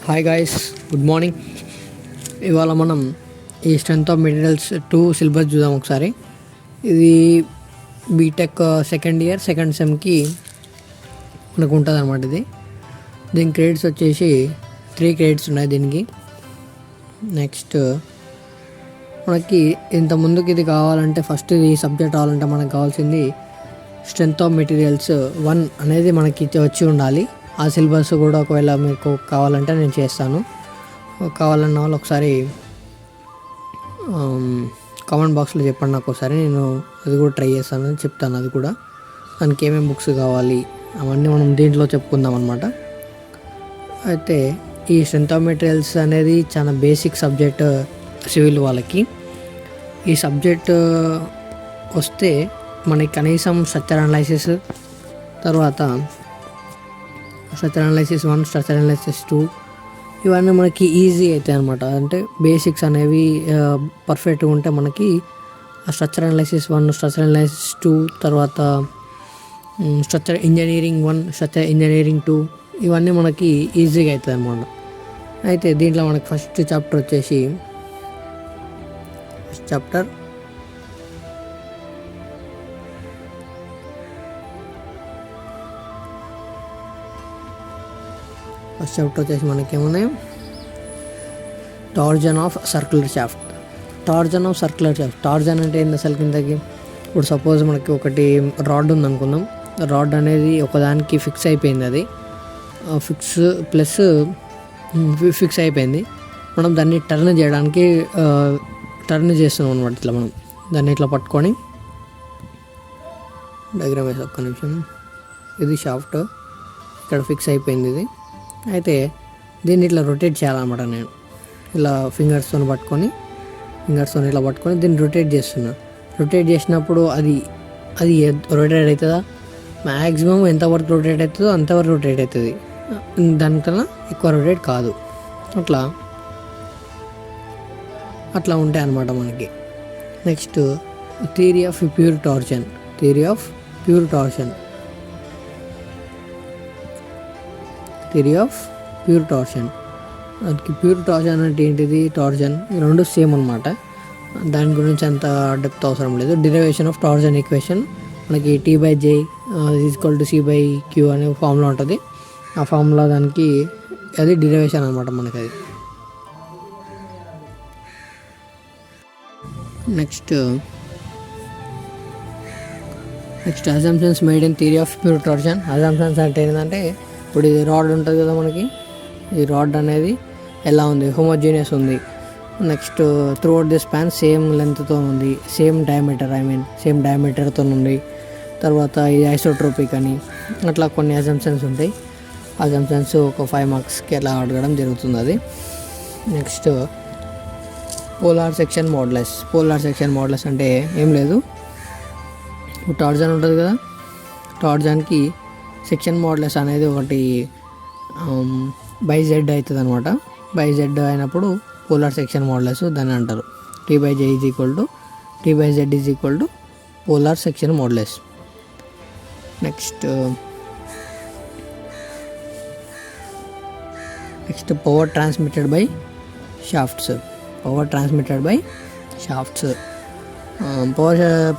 Hi guys, good morning. ఇవాళ మనం ఈ స్ట్రెంత్ ఆఫ్ మెటీరియల్స్ 2 సిలబస్ చూద్దాం ఒకసారి. ఇది బీటెక్ సెకండ్ ఇయర్ సెకండ్ సెమ్కి మనకు ఉంటుంది అనమాట. దీని క్రెడిట్స్ వచ్చేసి 3 క్రెడిట్స్ ఉన్నాయి దీనికి. నెక్స్ట్ మనకి ఇంత ముందుకు ఇది కావాలంటే ఫస్ట్ ఈ సబ్జెక్ట్ రావాలంటే మనకు కావాల్సింది స్ట్రెంత్ ఆఫ్ మెటీరియల్స్ 1 అనేది మనకి వచ్చి ఉండాలి. ఆ సిలబస్ కూడా ఒకవేళ మీకు కావాలంటే నేను చేస్తాను. కావాలన్న వాళ్ళు ఒకసారి కామెంట్ బాక్స్లో చెప్పండి నాకు ఒకసారి, నేను అది కూడా ట్రై చేస్తాను, చెప్తాను అది కూడా. దానికి ఏమేమి బుక్స్ కావాలి అవన్నీ మనం దీంట్లో చెప్పుకుందాం అనమాట. అయితే ఈ స్ట్రెంత్ ఆఫ్ మెటీరియల్స్ అనేది చాలా బేసిక్ సబ్జెక్ట్ సివిల్ వాళ్ళకి. ఈ సబ్జెక్ట్ వస్తే మనకి కనీసం స్ట్రక్చర్ అనాలైసిస్, తర్వాత స్ట్రక్చర్ అనాలైసిస్ 1, స్ట్రక్చర్ అనాలైసిస్ 2 ఇవన్నీ మనకి ఈజీ అవుతాయి అనమాట. అంటే బేసిక్స్ అనేవి పర్ఫెక్ట్గా ఉంటే మనకి స్ట్రక్చర్ అనాలైసిస్ 1, స్ట్రక్చర్ అనాలైసిస్ 2, తర్వాత స్ట్రక్చర్ ఇంజనీరింగ్ 1, స్ట్రక్చర్ ఇంజనీరింగ్ 2 ఇవన్నీ మనకి ఈజీగా అవుతుంది అనమాట. అయితే దీంట్లో మనకి ఫస్ట్ చాప్టర్ వచ్చేసి ఫస్ట్ చాప్టర్ వచ్చేసి మనకి ఏమున్నాయి, Tarzan of circular shaft. Tarzan అంటే ఏంటి అసలు కిందకి? ఇప్పుడు సపోజ్ మనకి ఒకటి రాడ్ ఉంది అనుకుందాం. రాడ్ అనేది ఒకదానికి ఫిక్స్ అయిపోయింది, అది ఫిక్స్ అయిపోయింది. మనం దాన్ని టర్న్ చేయడానికి టర్న్ చేస్తున్నాం అనమాట. ఇట్లా మనం దాన్ని ఇట్లా పట్టుకొని డయాగ్రామ్ వేసి ఒక్క నిమిషం. ఇది షాఫ్ట్, ఇక్కడ ఫిక్స్ అయిపోయింది ఇది. అయితే దీన్ని ఇట్లా రొటేట్ చేయాలన్నమాట. నేను ఇలా ఫింగర్స్తో ఇట్లా పట్టుకొని దీన్ని రొటేట్ చేస్తున్నా. రొటేట్ చేసినప్పుడు అది రొటేట్ అవుతుందా? మ్యాక్సిమం ఎంతవరకు రొటేట్ అవుతుందో అంతవరకు రొటేట్ అవుతుంది, దానికన్నా ఎక్కువ రొటేట్ కాదు. అట్లా ఉంటాయి అన్నమాట మనకి. Next theory of pure Tarzan. దానికి ప్యూర్ టార్జన్ అంటే ఏంటిది? టార్జన్ ఈ రెండు సేమ్ అనమాట, దాని గురించి అంత డెప్త్ అవసరం లేదు. డిరైవేషన్ ఆఫ్ టార్జన్ ఈక్వేషన్ మనకి T/J = C/Q అనే ఫార్ములా ఉంటుంది. ఆ ఫార్ములా దానికి అది డిరైవేషన్ అనమాట మనకి అది. Next assumptions made in theory of pure Tarzan. Assumptions అంటే ఏంటంటే, ఇప్పుడు ఇది రాడ్ ఉంటుంది కదా మనకి, ఈ రాడ్ అనేది ఎలా ఉంది? హోమోజీనియస్ ఉంది. Next throughout the span same లెంత్తో ఉంది, సేమ్ డయామీటర్తో ఉంది. తర్వాత ఇది ఐసోట్రోపిక్ అని అట్లా కొన్ని అజంప్షన్స్ ఉంటాయి. అజంప్షన్స్ ఒక 5 మార్క్స్కి అట్లా అడగడం జరుగుతుంది అది. నెక్స్ట్ పోలార్ సెక్షన్ మోడ్లెస్ అంటే ఏం లేదు, టార్జన్ ఉంటుంది కదా, టార్జన్కి సెక్షన్ మోడ్లెస్ అనేది ఒకటి బై జెడ్ అవుతుంది అనమాట. బై జెడ్ అయినప్పుడు పోలార్ సెక్షన్ మోడ్లెస్ దాన్ని అంటారు. T/J = polar section modulus. Next power transmitted by shafts.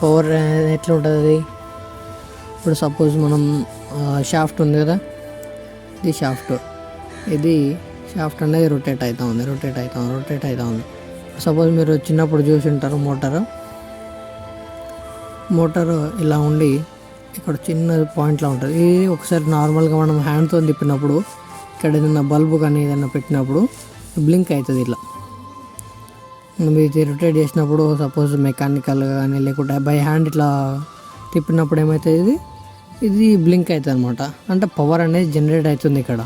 Power ఎట్లా ఉంటుంది? ఇప్పుడు సపోజ్ మనం షాఫ్ట్ ఉంది కదా, ఇది షాఫ్ట్ అనేది రొటేట్ అవుతూ ఉంది. సపోజ్ మీరు చిన్నప్పుడు చూసి ఉంటారు, మోటారు ఇలా ఉండి ఇక్కడ చిన్న పాయింట్లా ఉంటుంది. ఇది ఒకసారి నార్మల్గా మనం హ్యాండ్తో తిప్పినప్పుడు, ఇక్కడ ఏదైనా బల్బు కానీ ఏదైనా పెట్టినప్పుడు బ్లింక్ అవుతుంది ఇట్లా. ఇది రొటేట్ చేసినప్పుడు సపోజ్ మెకానికల్గా కానీ లేకుంటే బై హ్యాండ్ ఇట్లా తిప్పినప్పుడు ఏమవుతుంది, ఇది బ్లింక్ అవుతుంది అనమాట. అంటే పవర్ అనేది జనరేట్ అవుతుంది ఇక్కడ.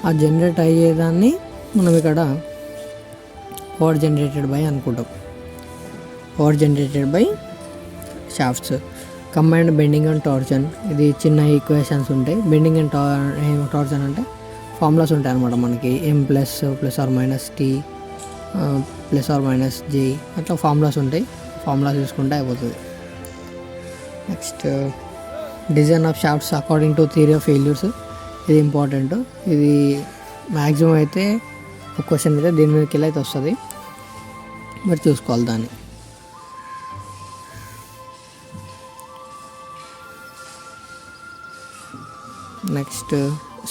ఆ జనరేట్ అయ్యేదాన్ని మనం ఇక్కడ power generated by shafts. Combined bending and Tarzan, ఇది చిన్న ఈక్వేషన్స్ ఉంటాయి. బెండింగ్ అండ్ టార్జన్ అంటే ఫార్ములాస్ ఉంటాయి అనమాట మనకి. M +, +/-T, +/-J అట్లా ఫార్ములాస్ ఉంటాయి. ఫార్ములాస్ చూసుకుంటే అయిపోతుంది. Next design of shafts according two theory of failures. ఇది ఇంపార్టెంట్. ఇది మ్యాక్సిమం అయితే ఒక క్వశ్చన్ మీద దీని మీదకి వెళ్ళి అయితే వస్తుంది, మరి చూసుకోవాలి దాన్ని. Next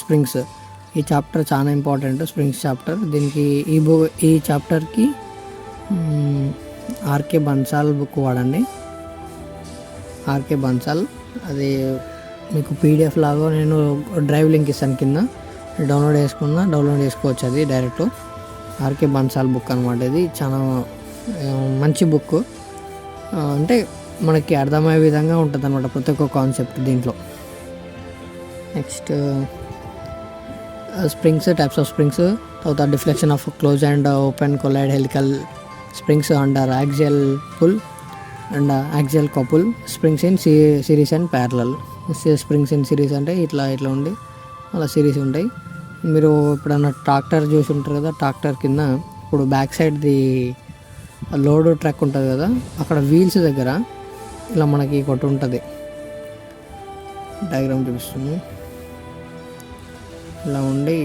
springs. ఈ చాప్టర్ చాలా ఇంపార్టెంట్, స్ప్రింగ్స్ చాప్టర్. దీనికి ఈ చాప్టర్కి ఆర్కే బన్సాల్ బుక్ వాడండి. ఆర్కే బన్సాల్ అది మీకు పీడిఎఫ్ లాగా నేను డ్రైవ్ లింక్ ఇస్తాను కింద, డౌన్లోడ్ చేసుకోవచ్చు. అది డైరెక్ట్ ఆర్కే బన్సాల్ బుక్ అనమాట. ఇది చాలా మంచి బుక్, అంటే మనకి అర్థమయ్యే విధంగా ఉంటుంది అనమాట ప్రతి ఒక్క కాన్సెప్ట్ దీంట్లో. Next springs, types of springs, తర్వాత deflection of close and open coiled helical springs under axial pull and axial couple springs in series and parallel. Springs in series అంటే ఇట్లా ఉండి అలా సిరీస్ ఉంటాయి. మీరు ఎప్పుడన్నా ట్రాక్టర్ చూసి ఉంటారు కదా, ట్రాక్టర్ కింద ఇప్పుడు బ్యాక్ సైడ్ది లోడ్ ట్రక్ ఉంటుంది కదా, అక్కడ వీల్స్ దగ్గర ఇలా మనకి ఒకటి ఉంటుంది, డయాగ్రామ్ చూపిస్తుంది. ఇలా ఉండి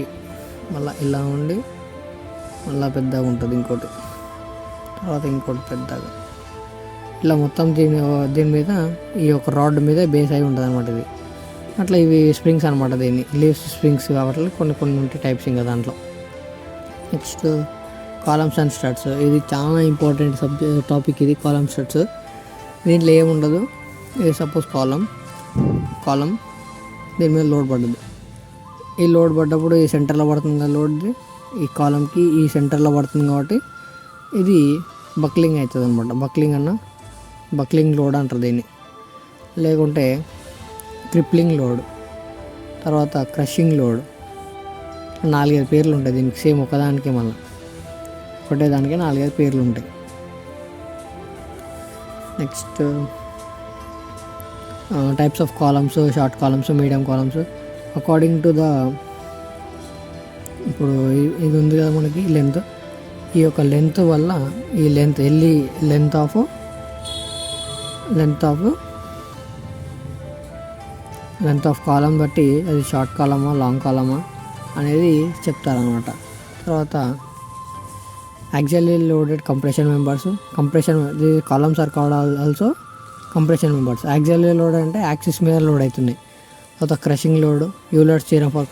మళ్ళీ ఇలా ఉండి మళ్ళీ పెద్దగా ఉంటుంది ఇంకోటి, తర్వాత ఇంకోటి పెద్దగా, ఇలా మొత్తం దీని మీద ఈ యొక్క రాడ్ మీద బేస్ అయి ఉంటుంది అనమాట. ఇది అట్లా ఇవి స్ప్రింగ్స్ అనమాట. దీన్ని లీవ్స్ స్ప్రింగ్స్ కాబట్టి కొన్ని ఉంటాయి టైప్స్ ఇంకా దాంట్లో. Next columns and studs. ఇది చాలా ఇంపార్టెంట్ టాపిక్ ఇది, కాలమ్ స్టడ్స్. దీంట్లో ఏముండదు, ఇది సపోజ్ కాలం దీని మీద లోడ్ పడ్డది. ఈ లోడ్ పడ్డప్పుడు ఈ సెంటర్లో పడుతుంది కదా లోడ్ది, ఈ కాలంకి ఈ సెంటర్లో పడుతుంది కాబట్టి ఇది బక్లింగ్ అవుతుంది అనమాట. బక్లింగ్ లోడ్ అంటారు దీన్ని. లేకుంటే క్రిప్లింగ్ లోడ్, తర్వాత క్రషింగ్ లోడ్, 4-5 పేర్లు ఉంటాయి దీనికి. సేమ్ ఒకదానికే మళ్ళీ ఒకటే దానికే 4-5 పేర్లు ఉంటాయి. Next types of columns, short columns, medium columns according to the, ఇప్పుడు ఇది ఉంది కదా మనకి లెంత్, ఈ యొక్క లెంత్ వల్ల ఈ లెంత్ ఆఫ్ కాలం బట్టి అది షార్ట్ కాలమా లాంగ్ కాలమా అనేది చెప్తారనమాట. తర్వాత axially loaded compression members, the columns are called also compression members. Axially load అంటే యాక్సిస్ మీద లోడ్ అవుతున్నాయి. తర్వాత crushing load, Euler's theorem for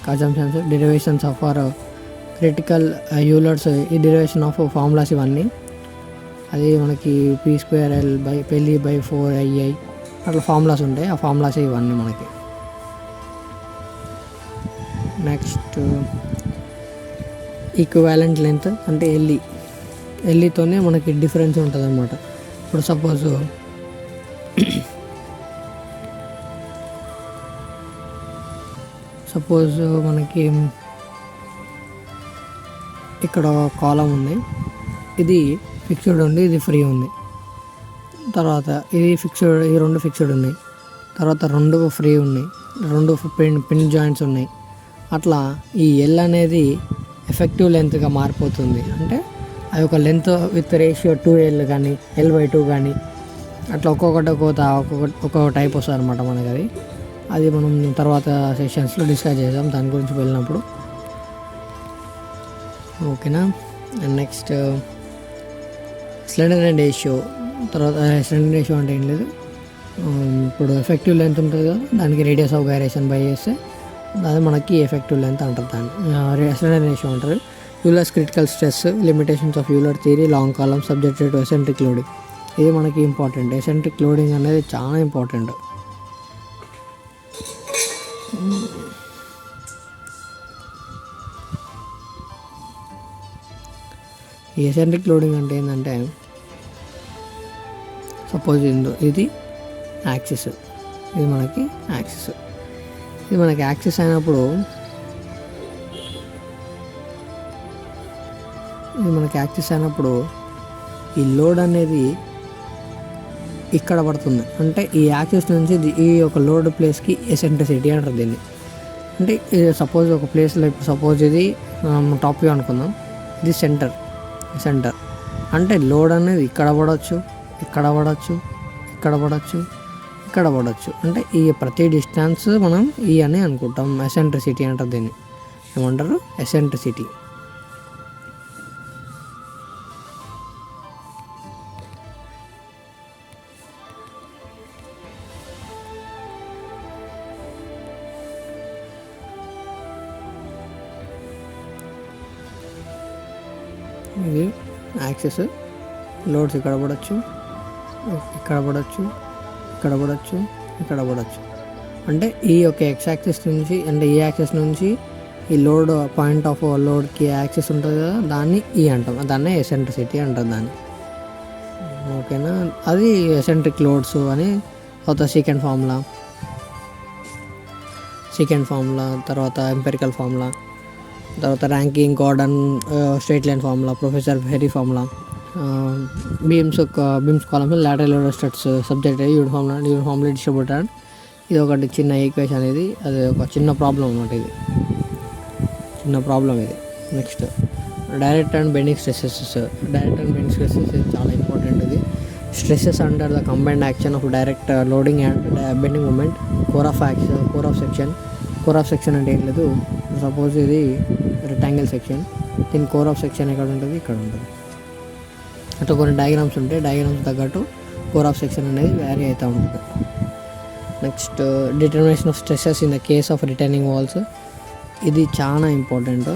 consumptions, derivations of for critical Euler's, ఈ డెరివేషన్ ఆఫ్ ఫార్ములాస్ ఇవన్నీ. అది మనకి P²L/4II అట్లా ఫార్ములాస్ ఉంటాయి, ఆ ఫార్ములాస్ ఇవన్నీ మనకి. నెక్స్ట్ ఈక్వివాలెంట్ లెంత్ అంటే ఎల్ఈతోనే మనకి డిఫరెన్స్ ఉంటుంది అనమాట. ఇప్పుడు సపోజ్ మనకి ఇక్కడ కాలం ఉంది, ఇది ఫిక్స్డ్ ఉంది, ఇది ఫ్రీ ఉంది. తర్వాత ఇది ఫిక్స్డ్, ఈ 2 ఫిక్స్డ్ ఉన్నాయి. తర్వాత 2 ఫ్రీ ఉన్నాయి, 2 పిన్ జాయింట్స్ ఉన్నాయి. అట్లా ఈ ఎల్ అనేది ఎఫెక్టివ్ లెంత్గా మారిపోతుంది. అంటే అది ఒక లెంత్ విత్ రేషియో 2L కానీ L/2 కానీ అట్లా ఒక్కొక్క టైప్ వస్తుంది అనమాట మనకి. అది మనం తర్వాత సెషన్స్లో డిస్కస్ చేద్దాం దాని గురించి వెళ్ళినప్పుడు, ఓకేనా. And next slender and ratio. తర్వాత స్లెండర్ రేషియో అంటే ఏం లేదు, ఇప్పుడు ఎఫెక్టివ్ లెంత్ ఉంటుంది కదా, దానికి రేడియస్ ఆఫ్ గైరేషన్ బై చేస్తే అది మనకి ఎఫెక్టివ్ లెంత్ అంటారు దాన్ని. స్లెండర్ రేషియో అంటారు. Euler's critical stress, limitations of Euler theory, long column subjected to eccentric loading. ఇది మనకి ఇంపార్టెంట్. ఎసెంట్రిక్ లోడింగ్ అనేది చాలా ఇంపార్టెంట్. ఈ ఎసెంట్రిక్ లోడింగ్ అంటే ఏంటంటే, సపోజ్ ఇది యాక్సిస్, ఇది మనకి యాక్సిస్ అయినప్పుడు ఈ లోడ్ అనేది ఇక్కడ పడుతుంది. అంటే ఈ యాక్సిస్ నుంచి ఈ యొక్క లోడ్ ప్లేస్కి ఎసెంట్రిసిటీ అంటారు దీన్ని. అంటే సపోజ్ ఒక ప్లేస్లో, ఇప్పుడు సపోజ్ ఇది టాప్ వ్యూ అనుకుందాం, ఇది సెంటర్ అంటే లోడ్ అనేది ఇక్కడ పడవచ్చు. అంటే ఈ ప్రతి డిస్టెన్స్ మనం ఈ అని అనుకుంటాం. ఎసెంట్రిసిటీ అంటారు దీన్ని. ఏమంటారు? ఎసెంట్రిసిటీ. ఇది యాక్సెస్. లోడ్స్ ఇక్కడ పడవచ్చు, ఇక్కడ పడవచ్చు, ఇక్కడ పడవచ్చు, ఇక్కడ పడవచ్చు. అంటే ఈ యొక్క ఎక్స్ యాక్సిస్ నుంచి, అంటే ఈ యాక్సిస్ నుంచి ఈ లోడ్ పాయింట్ ఆఫ్ లోడ్కి యాక్సిస్ ఉంటుంది కదా, దాన్ని ఈ అంటాం, దాన్నే ఎసెంట్రిసిటీ అంటాం దాన్ని. ఓకేనా, అది ఎసెంట్రిక్ లోడ్స్ అని అవుతుంది సెకండ్ ఫార్ములా. తర్వాత ఎంపెరికల్ ఫార్ములా, తర్వాత Rankine, Gordon straight line formula, professor Perry formula, beams columns lateral load struts subject uniformly distributed. ఇది ఒకటి చిన్న ఈక్వేషన్, ఇది అది ఒక చిన్న ప్రాబ్లం అన్నమాట. ఇది చిన్న ప్రాబ్లం ఇది. Next direct and bending stresses. Direct and bending stresses చాలా ఇంపార్టెంట్. ఇది stresses under the combined action of direct loading and bending moment. Core of section అంటే ఏం లేదు, సపోజ్ ఇది రెక్టాంగిల్ సెక్షన్, దీని కోర్ ఆఫ్ సెక్షన్ ఎక్కడ ఉంటుంది, ఇక్కడ ఉంటుంది. అట్లా కొన్ని డయాగ్రామ్స్ ఉంటాయి, డయాగ్రామ్స్ తగ్గట్టు కోర్ ఆఫ్ సెక్షన్ అనేది వ్యారీ అవుతూ ఉంటుంది. Next determination of stresses in the case of retaining walls. ఇది చాలా ఇంపార్టెంట్.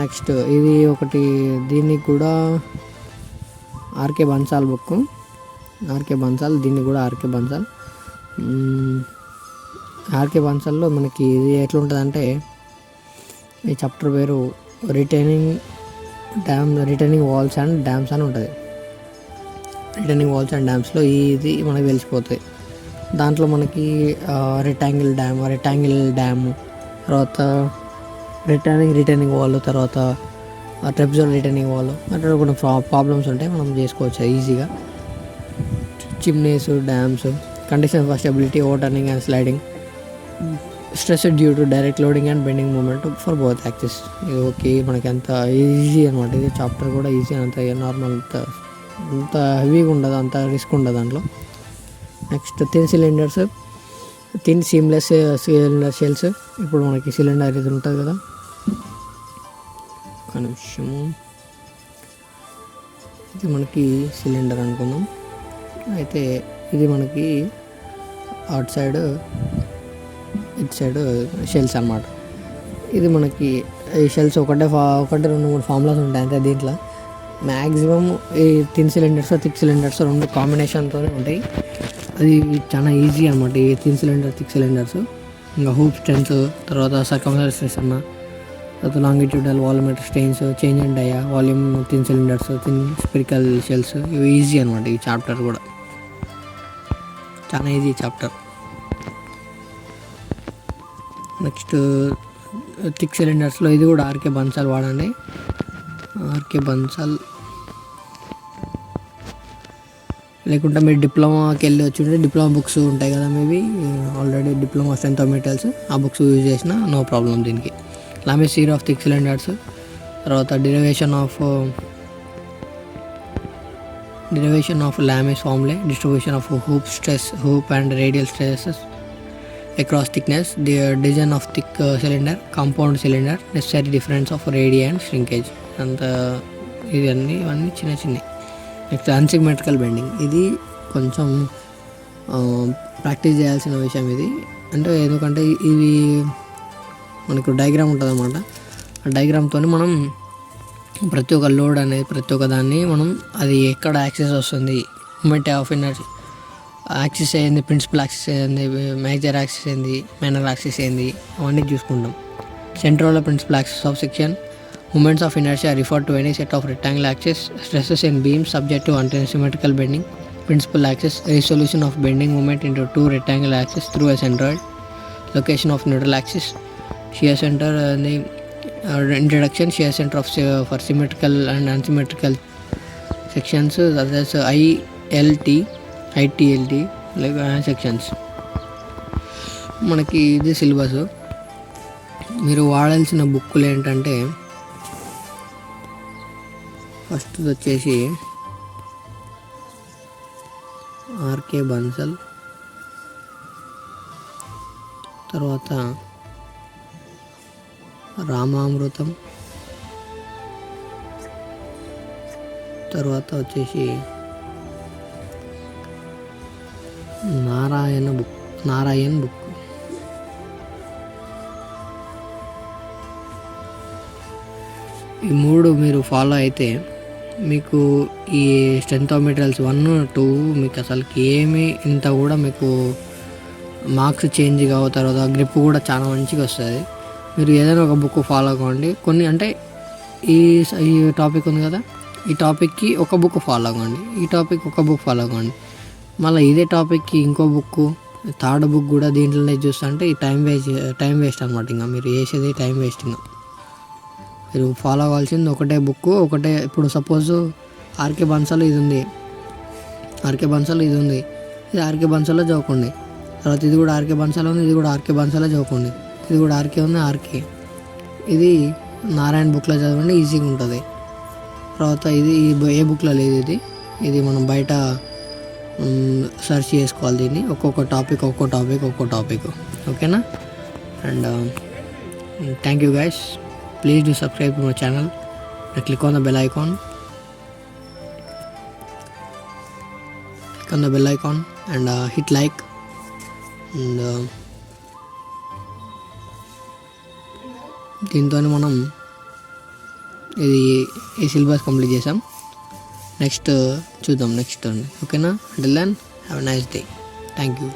నెక్స్ట్ ఇది ఒకటి, దీనికి కూడా ఆర్కే బన్సాల్ బుక్, దీన్ని కూడా ఆర్కే బన్సాల్లో మనకి ఇది ఎట్లుంటుందంటే, ఈ చాప్టర్ పేరు రిటర్నింగ్ వాల్స్ అండ్ డ్యామ్స్ అని ఉంటుంది. రిటర్నింగ్ వాల్స్ అండ్ డ్యామ్స్లో ఇది మనకు తెలిసిపోతాయి. దాంట్లో మనకి రెక్టాంగిల్ డ్యామ్, తర్వాత రిటర్నింగ్ వాల్, తర్వాత ట్రెప్జాయిడ్ రిటర్నింగ్ వాల్, అట్లా కొన్ని ప్రాబ్లమ్స్ ఉంటాయి, మనం చేసుకోవచ్చు ఈజీగా. Chimneys, dams, condition for stability, overturning and sliding, stress due to direct loading and bending moment for both axis. ఇది ఓకే, మనకి అంత ఈజీ అనమాట. ఇది చాప్టర్ కూడా ఈజీ, అంత నార్మల్, అంత హెవీగా ఉండదు, అంత రిస్క్ ఉండదు దాంట్లో. Next thin seamless cylinder shells. ఇప్పుడు మనకి సిలిండర్ ఇది ఉంటుంది కదా, ఒక నిమిషము, ఇది మనకి సిలిండర్ అనుకుందాం. అయితే ఇది మనకి ఇటు సైడ్ షెల్స్ అన్నమాట. ఇది మనకి ఈ షెల్స్ ఒకటి 2-3 ఫార్ములాస్ ఉంటాయి అంతే. దీంట్లో మ్యాక్సిమం ఈ థిన్ సిలిండర్స్, థిక్ సిలిండర్స్ 2 కాంబినేషన్తోనే ఉంటాయి. అది చాలా ఈజీ అనమాట, ఈ థిన్ సిలిండర్, థిక్ సిలిండర్స్. ఇంకా హూప్ స్ట్రెంత్, తర్వాత సర్కంఫరెన్స్ స్ట్రెస్ అన్న, తర్వాత longitudinal volumetric strains, change and dia, volume, thin cylinders, thin spherical shells, ఇవి ఈజీ అనమాట. ఈ చాప్టర్ కూడా చాలా ఈజీ చాప్టర్. నెక్స్ట్ థిక్ సిలిండర్స్లో ఇది కూడా ఆర్కే బన్సాల్ వాడండి. ఆర్కే బన్సాల్ లేకుంటే మీరు డిప్లొమాకి వెళ్ళి వచ్చి డిప్లొమా బుక్స్ ఉంటాయి కదా, maybe already diploma strength of materials, ఆ బుక్స్ యూజ్ చేసిన నో ప్రాబ్లం దీనికి. Lame's theory of thick cylinders, తర్వాత derivation of Lame's formula, distribution of hoop and radial stresses across thickness, the design of thick cylinder, compound cylinder, necessary difference of radii and shrinkage. అంత ఇవన్నీ చిన్న. Next unsymmetrical bending. ఇది కొంచెం practice చేయాల్సిన విషయం ఇది. అంటే ఎందుకంటే ఇవి మనకు డయాగ్రామ్ ఉంటుంది అన్నమాట. ఆ డయాగ్రామ్తో మనం ప్రతి ఒక్క లోడ్ అనేది, ప్రతి ఒక్క దాన్ని మనం అది ఎక్కడ యాక్సెస్ వస్తుంది, మూమెంట్ ఆఫ్ ఎనర్జీ యాక్సిస్ ఏంది, ప్రిన్సిపల్ యాక్సిస్ ఏంది, మేజర్ యాక్సిస్ ఏంది, మైనర్ యాక్సిస్ ఏంది, అవన్నీ చూసుకుంటాం. Central principal axis of section, moments of inertia refer to any set of rectangle axis, stresses in beams subject to unsymmetrical bending, principal axis, resolution of bending moment into two rectangular axes through a centroid, location of neutral axis, shear center, and the introduction, shear center of for symmetrical and unsymmetrical sections, that's ILT like sections. మనకి ఇది syllabus. మీరు వాడాల్సిన బుక్కులు ఏంటంటే first వచ్చేసి RK Bansal, తర్వాత రామామృతం, తర్వాత వచ్చేసి నారాయణ్ బుక్. ఈ మూడు మీరు ఫాలో అయితే మీకు ఈ స్ట్రెంత్ ఆఫ్ మెటీరియల్స్ 1, 2 మీకు అసలుకి ఏమి ఇంత కూడా మీకు మార్క్స్ చేంజ్ కావు. తర్వాత గ్రిప్ కూడా చాలా మంచిగా వస్తుంది. మీరు ఏదైనా ఒక బుక్ ఫాలో అవ్వండి. కొన్ని అంటే ఈ ఈ టాపిక్ ఉంది కదా, ఈ టాపిక్కి ఒక బుక్ ఫాలో అవ్వండి, ఈ టాపిక్ ఒక బుక్ ఫాలో అవ్వండి. మళ్ళీ ఇదే టాపిక్కి ఇంకో బుక్, థర్డ్ బుక్ కూడా దీంట్లోనే చూస్తా అంటే ఈ టైం వేస్ట్ అనమాట. ఇంకా మీరు చేసేది టైం వేస్ట్. ఇంకా మీరు ఫాలో అవ్వాల్సింది ఒకటే బుక్, ఒకటే. ఇప్పుడు సపోజ్ ఆర్కే బన్సాలో ఇది ఉంది, ఇది ఆర్కే బన్సాలో చదువుకోండి. తర్వాత ఇది కూడా ఆర్కే బన్సాలో ఉంది, ఇది కూడా ఆర్కే బన్సాలో చదువుకోండి. ఇది కూడా ఆర్కే ఉంది, ఆర్కే. ఇది నారాయణ బుక్లో చదవండి, ఈజీగా ఉంటుంది. తర్వాత ఇది ఏ బుక్లో లేదు, ఇది మనం బయట సెర్చ్ చేసుకోవాలి దీన్ని. ఒక్కొక్క టాపిక్. ఓకేనా? And thank you guys. Please do subscribe to my channel. Click on the bell icon. And hit like. And దీంతో మనం ఈ సిలబస్ కంప్లీట్ చేసాం. నెక్స్ట్ చూద్దాం. నెక్స్ట్ ఓకేనా? Until then have a nice day. Thank you.